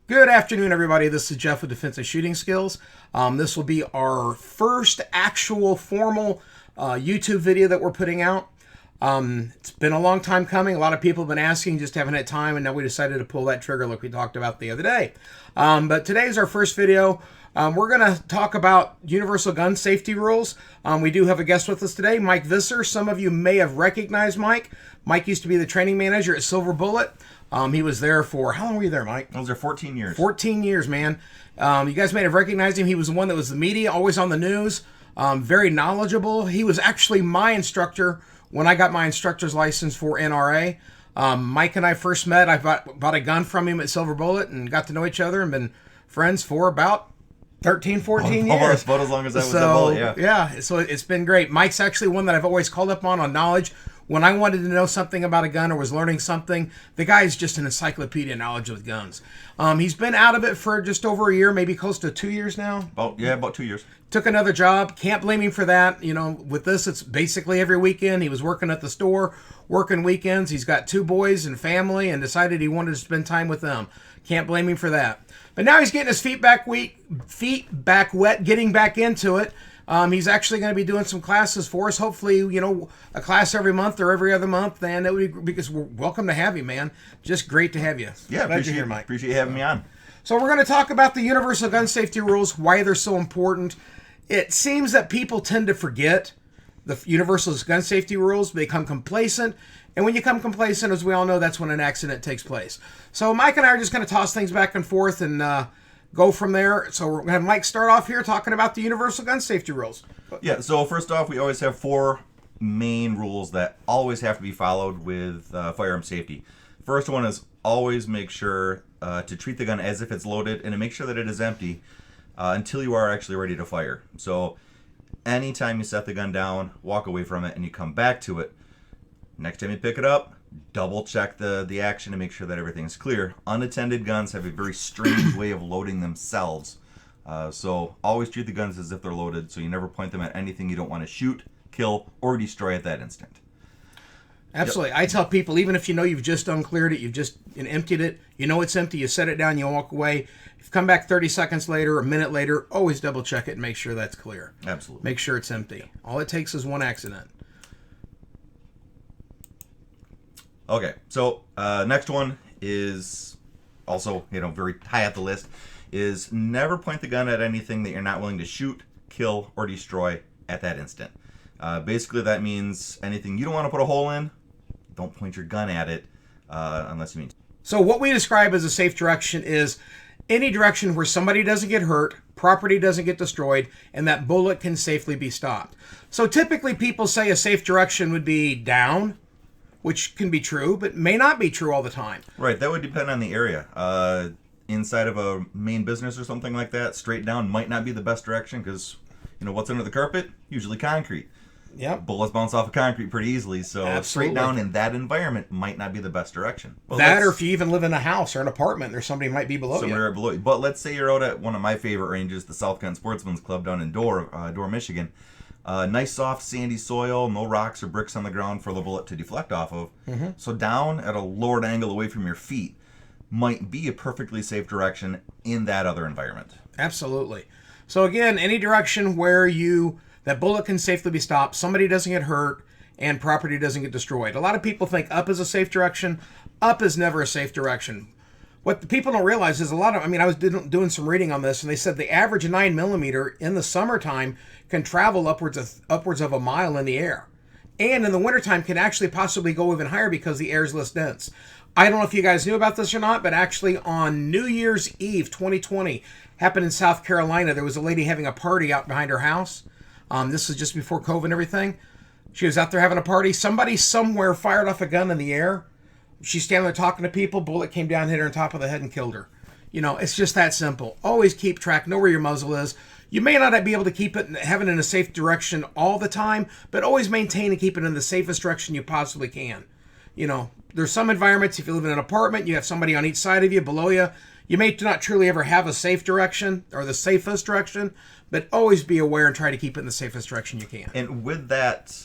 Good afternoon, everybody. This is Jeff with Defensive Shooting Skills. This will be our first actual formal YouTube video that we're putting out. It's been a long time coming. A lot of people have been asking, just haven't had time, and now we decided to pull that trigger like we talked about the other day. But today is our first video. We're going to talk about universal gun safety rules. We do have a guest with us today, Mike Visser. Some of you may have recognized Mike. Mike used to be the training manager at Silver Bullet. He was there for, how long were you there, Mike? I was there 14 years. 14 years, man. You guys may have recognized him. He was the one that was the media, always on the news, very knowledgeable. He was actually my instructor when I got my instructor's license for NRA. Mike and I first met. I bought a gun from him at Silver Bullet and got to know each other and been friends for about 13, 14 years. About as long as I was at Bullet, yeah. Yeah, so it's been great. Mike's actually one that I've always called up on knowledge. When I wanted to know something about a gun or was learning something, the guy is just an encyclopedia of knowledge with guns. He's been out of it for just over a year, maybe close to 2 years now. About 2 years. Took another job. Can't blame him for that. You know, with this, it's basically every weekend. He was working at the store, working weekends. He's got 2 boys and family and decided he wanted to spend time with them. Can't blame him for that. But now he's getting his feet back wet, getting back into it. He's actually going to be doing some classes for us. Hopefully, you know, a class every month or every other month. And it would be, because we're welcome to have you, man. Just great to have you. Yeah, appreciate you having me on. So we're going to talk about the universal gun safety rules, why they're so important. It seems that people tend to forget the universal gun safety rules, become complacent. And when you become complacent, as we all know, that's when an accident takes place. So Mike and I are just going to toss things back and forth and go from there. So we're going to have Mike start off here talking about the universal gun safety rules. Yeah, so first off, we always have 4 main rules that always have to be followed with firearm safety. First one is always make sure to treat the gun as if it's loaded and to make sure that it is empty until you are actually ready to fire. So anytime you set the gun down, walk away from it, and you come back to it, next time you pick it up, double check the action to make sure that everything is clear. Unattended guns have a very strange way of loading themselves. So always treat the guns as if they're loaded, so you never point them at anything you don't want to shoot, kill, or destroy at that instant. Absolutely. Yep. I tell people, even if you know you've just uncleared it, you've just emptied it, you know it's empty, you set it down, you walk away. If you come back 30 seconds later, a minute later, always double check it and make sure that's clear. Absolutely. Make sure it's empty. All it takes is one accident. Okay, so next one is also, very high at the list, is never point the gun at anything that you're not willing to shoot, kill, or destroy at that instant. Basically, that means anything you don't want to put a hole in, don't point your gun at it unless you mean to. So what we describe as a safe direction is any direction where somebody doesn't get hurt, property doesn't get destroyed, and that bullet can safely be stopped. So typically people say a safe direction would be down, which can be true, but may not be true all the time. Right, that would depend on the area. Inside of a main business or something like that, straight down might not be the best direction because, what's under the carpet? Usually concrete. Yep. Bullets bounce off of concrete pretty easily, so Absolutely. Straight down in that environment might not be the best direction. Well, or if you even live in a house or an apartment, there's somebody might be below you. Right below you. But let's say you're out at one of my favorite ranges, the South Kent Sportsman's Club down in Dorr, Michigan. Nice soft sandy soil, no rocks or bricks on the ground for the bullet to deflect off of. Mm-hmm. So down at a lowered angle away from your feet might be a perfectly safe direction in that other environment. Absolutely. So again, any direction where that bullet can safely be stopped, somebody doesn't get hurt, and property doesn't get destroyed. A lot of people think up is a safe direction. Up is never a safe direction. What the people don't realize is I was doing some reading on this, and they said the average 9mm in the summertime can travel upwards of a mile in the air. And in the wintertime can actually possibly go even higher because the air is less dense. I don't know if you guys knew about this or not, but actually on New Year's Eve 2020, happened in South Carolina, there was a lady having a party out behind her house. This was just before COVID and everything. She was out there having a party. Somebody somewhere fired off a gun in the air. She's standing there talking to people. Bullet came down, hit her on top of the head, and killed her. It's just that simple. Always keep track. Know where your muzzle is. You may not be able to have it in a safe direction all the time, but always maintain and keep it in the safest direction you possibly can. There's some environments, if you live in an apartment, you have somebody on each side of you, below you. You may not truly ever have a safe direction or the safest direction, but always be aware and try to keep it in the safest direction you can. And with that,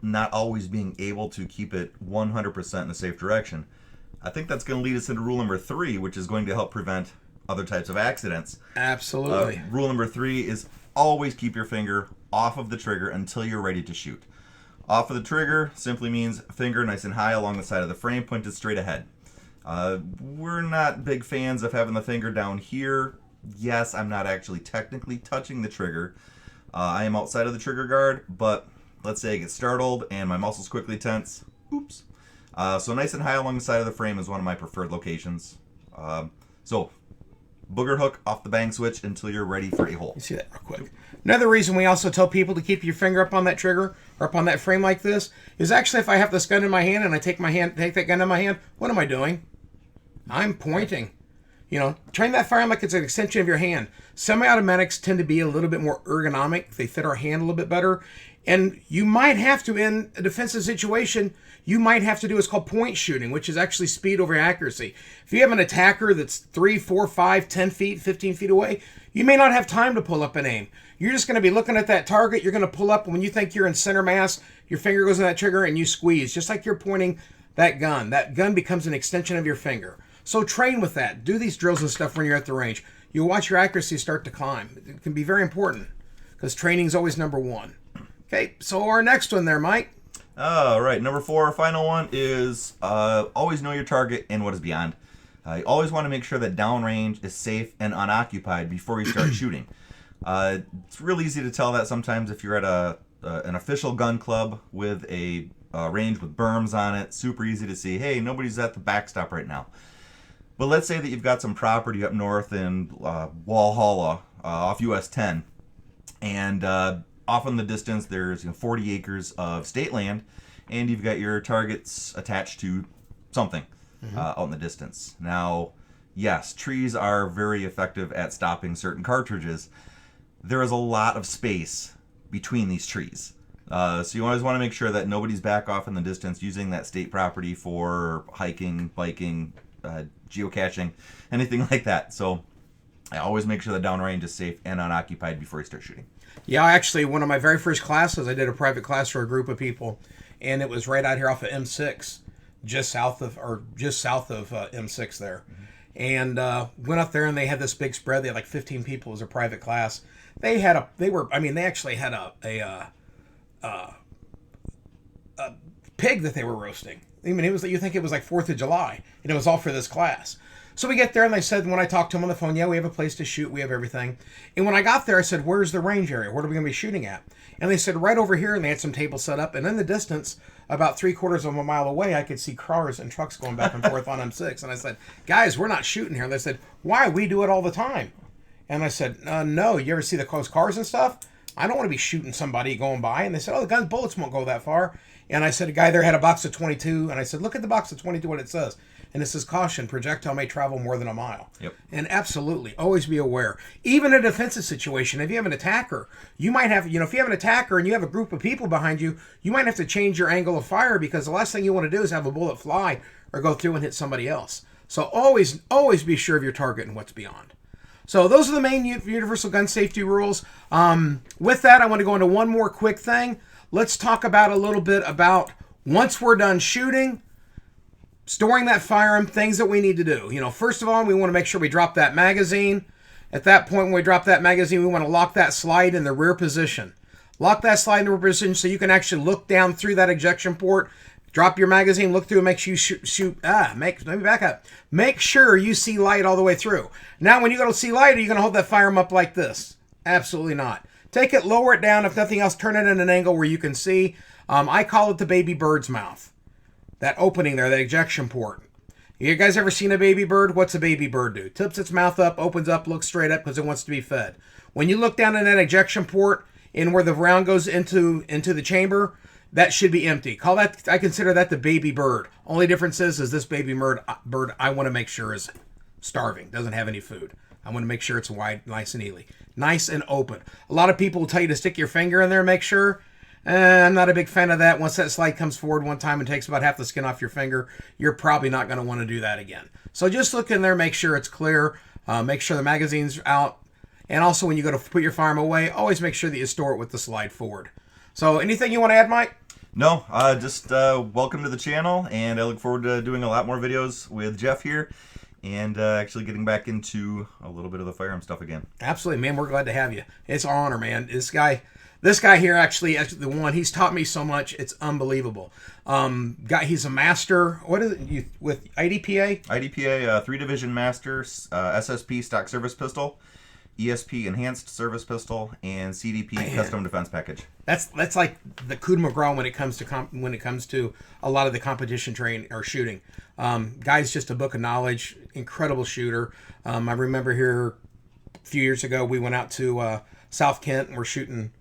not always being able to keep it 100% in a safe direction, I think that's going to lead us into rule number 3, which is going to help prevent other types of accidents. Absolutely. Rule number 3 is always keep your finger off of the trigger until you're ready to shoot. Off of the trigger simply means finger nice and high along the side of the frame, pointed straight ahead. We're not big fans of having the finger down here. Yes, I'm not actually technically touching the trigger. I am outside of the trigger guard, but let's say I get startled and my muscles quickly tense. Oops. So nice and high along the side of the frame is one of my preferred locations. So booger hook off the bang switch until you're ready for a hole. You see that real quick. Another reason we also tell people to keep your finger up on that trigger or up on that frame like this is actually if I have this gun in my hand and I take that gun in my hand, what am I doing? I'm pointing. You know, train that firearm like it's an extension of your hand. Semi-automatics tend to be a little bit more ergonomic. They fit our hand a little bit better. And you might have to, in a defensive situation, you might have to do what's called point shooting, which is actually speed over accuracy. If you have an attacker that's 3, 4, 5, 10 feet, 15 feet away, you may not have time to pull up and aim. You're just going to be looking at that target. You're going to pull up. When you think you're in center mass, your finger goes on that trigger and you squeeze, just like you're pointing that gun. That gun becomes an extension of your finger. So train with that. Do these drills and stuff when you're at the range. You'll watch your accuracy start to climb. It can be very important because training is always number one. Okay, so our next one there, Mike. All right, number 4, our final one is always know your target and what is beyond. You always want to make sure that downrange is safe and unoccupied before you start shooting. It's real easy to tell that sometimes if you're at an official gun club with a range with berms on it. Super easy to see, hey, nobody's at the backstop right now. But let's say that you've got some property up north in Walhalla off US 10, and off in the distance there's 40 acres of state land, and you've got your targets attached to something out in the distance. Now, yes, trees are very effective at stopping certain cartridges. There is a lot of space between these trees. So you always want to make sure that nobody's back off in the distance using that state property for hiking, biking, geocaching, anything like that. So I always make sure the downrange is safe and unoccupied before you start shooting. Yeah, actually, one of my very first classes, I did a private class for a group of people, and it was right out here off of M6, just south of M6 there. And went up there, and they had this big spread. They had like 15 people. It was a private class. They actually had a pig that they were roasting. I mean, it was, you think it was like 4th of July, and it was all for this class. So we get there, and they said, when I talked to them on the phone, yeah, we have a place to shoot, we have everything. And when I got there, I said, where's the range area? What are we going to be shooting at? And they said, right over here, and they had some tables set up. And in the distance, about 3/4 of a mile away, I could see cars and trucks going back and forth on M6. And I said, guys, we're not shooting here. And they said, why? We do it all the time. And I said, no, you ever see the close cars and stuff? I don't want to be shooting somebody going by. And they said, the gun bullets won't go that far. And I said, a guy there had a box of 22. And I said, look at the box of 22, what it says. And it says, caution, projectile may travel more than a mile. Yep. And absolutely, always be aware. Even in a defensive situation, if you have an attacker, you might have, if you have an attacker and you have a group of people behind you, you might have to change your angle of fire because the last thing you want to do is have a bullet fly or go through and hit somebody else. So always be sure of your target and what's beyond. So those are the main universal gun safety rules. With that, I want to go into one more quick thing. Let's talk about a little bit about once we're done shooting, storing that firearm, things that we need to do. First of all, we want to make sure we drop that magazine. At that point, when we drop that magazine, we want to lock that slide in the rear position. Lock that slide in the rear position so you can actually look down through that ejection port, drop your magazine, look through, and make sure you let me back up. Make sure you see light all the way through. Now, when you go to see light, are you going to hold that firearm up like this? Absolutely not. Take it, lower it down. If nothing else, turn it in an angle where you can see. I call it the baby bird's mouth. That opening there, that ejection port. You guys ever seen a baby bird? What's a baby bird do? Tips its mouth up, opens up, looks straight up because it wants to be fed. When you look down in that ejection port and where the round goes into the chamber, that should be empty. I consider that the baby bird. Only difference is this baby bird I want to make sure is starving, doesn't have any food. I want to make sure it's wide, nice and easy. Nice and open. A lot of people will tell you to stick your finger in there and make sure. I'm not a big fan of that. Once that slide comes forward one time and takes about half the skin off your finger, you're probably not going to want to do that again. So just look in there, make sure it's clear, make sure the magazine's out, and also when you go to put your firearm away, always make sure that you store it with the slide forward. So anything you want to add, Mike? No, just welcome to the channel, and I look forward to doing a lot more videos with Jeff here. Mm-hmm. and actually getting back into a little bit of the firearm stuff again. Absolutely, man. We're glad to have you. It's an honor, man. This guy here actually the one, he's taught me so much. It's unbelievable. He's a master. What is it with IDPA? IDPA 3-division master, SSP stock service pistol, ESP enhanced service pistol, and CDP custom defense package. That's like the coup de McGraw when it comes to a lot of the competition training or shooting. Guy's just a book of knowledge. Incredible shooter. I remember here a few years ago we went out to South Kent and we're shooting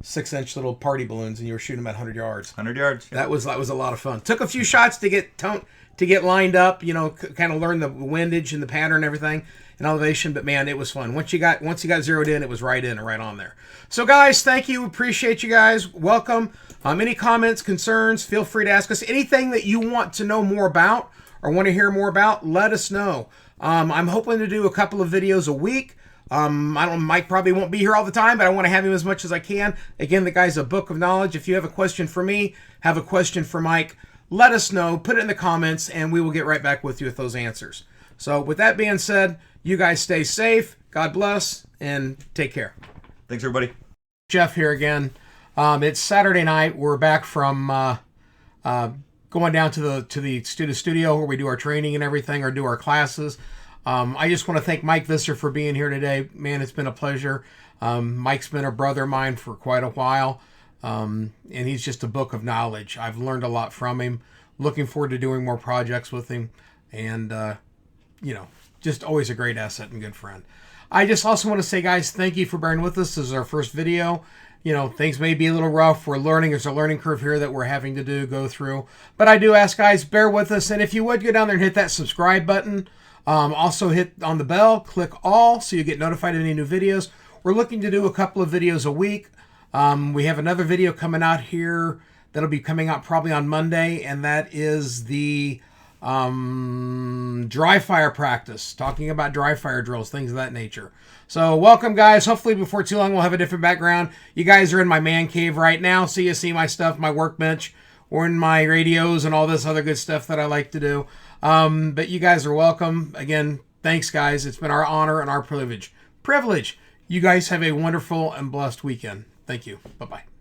6-inch little party balloons, and you were shooting them at 100 yards. 100 yards. That was a lot of fun. Took a few shots to get lined up, kind of learn the windage and the pattern and everything and elevation, but man, it was fun. Once you got zeroed in, it was right in and right on there. So guys, thank you. Appreciate you guys. Welcome. Any comments, concerns, feel free to ask us. Anything that you want to know more about or want to hear more about, let us know. I'm hoping to do a couple of videos a week. Mike probably won't be here all the time, but I want to have him as much as I can. Again, the guy's a book of knowledge. If you have a question for me, have a question for Mike, let us know, put it in the comments, and we will get right back with you with those answers. So with that being said, you guys stay safe, God bless, and take care. Thanks, everybody. Jeff here again. It's Saturday night. We're back from going down to the studio where we do our training and everything, or do our classes. I just want to thank Mike Visser for being here today. Man, it's been a pleasure. Mike's been a brother of mine for quite a while, and he's just a book of knowledge. I've learned a lot from him. Looking forward to doing more projects with him, and just always a great asset and good friend. I just also want to say, guys, thank you for bearing with us. This is our first video. Things may be a little rough. We're learning. There's a learning curve here that we're having to go through. But I do ask, guys, bear with us. And if you would, go down there and hit that subscribe button. Also hit on the bell, click all, so you get notified of any new videos. We're looking to do a couple of videos a week. We have another video coming out here that'll be coming out probably on Monday, and that is the dry fire practice, talking about dry fire drills, things of that nature. So welcome, guys. Hopefully before too long we'll have a different background. You guys are in my man cave right now, so you see my stuff, my workbench, or in my radios and all this other good stuff that I like to do. But you guys are welcome. Again, thanks, guys. It's been our honor and our privilege. You guys have a wonderful and blessed weekend. Thank you. Bye-bye.